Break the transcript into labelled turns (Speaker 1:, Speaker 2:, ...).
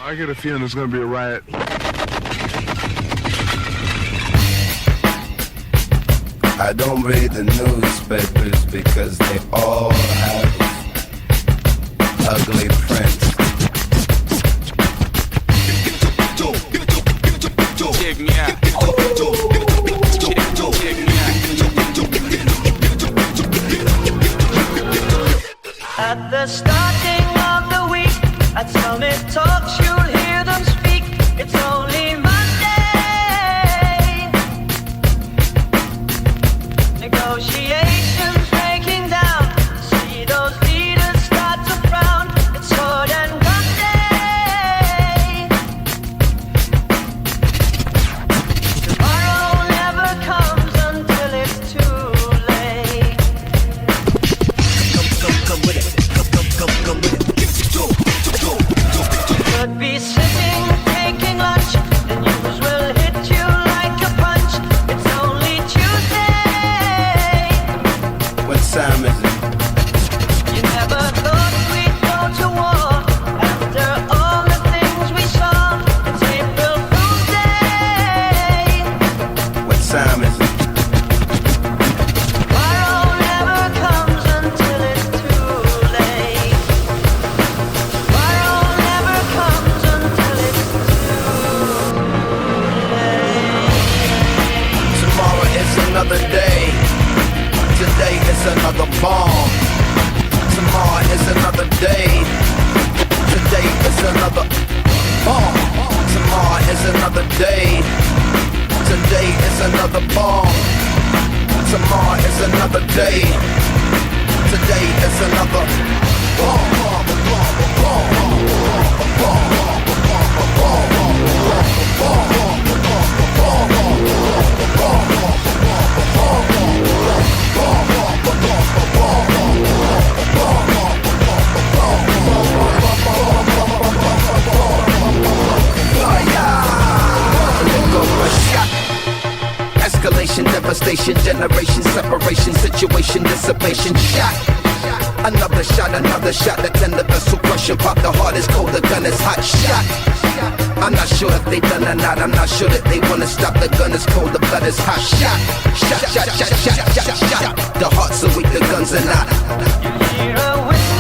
Speaker 1: I get a feeling there's gonna be a riot.
Speaker 2: I don't read the newspapers because they all have ugly prints.
Speaker 3: Check me out.
Speaker 4: At the starting of the week, at Summit Talks, you'll hear them speak. It's only Monday. Negotiations breaking down. See those leaders start to frown. It's sword and gun day. Tomorrow never comes until it's too late. Come with it. Come with it. Could be sitting, taking lunch. The news will hit you like a punch. It's only Tuesday.
Speaker 2: What time is it?
Speaker 4: You never thought we'd go to war after all the things we saw. It's April Fool's Day.
Speaker 2: What time is it?
Speaker 4: Tomorrow never comes until it's too late. Tomorrow never comes until it's too late.
Speaker 2: Tomorrow is another day. Today is another bomb. Tomorrow is another day. Today is another bomb. Tomorrow is another day. Today is another bomb. Tomorrow is another day. Today is another bomb. Escalation, devastation, generation, separation, situation, dissipation, shot. Another shot, the tender vessel crushing, pop the heart is cold, the gun is hot, shot. I'm not sure if they done or not, I'm not sure that they wanna stop, the gun is cold, the blood is hot, shot. Shot, shot, shot, shot, shot, shot. The hearts are weak, the guns are not.
Speaker 4: You hear a whistle.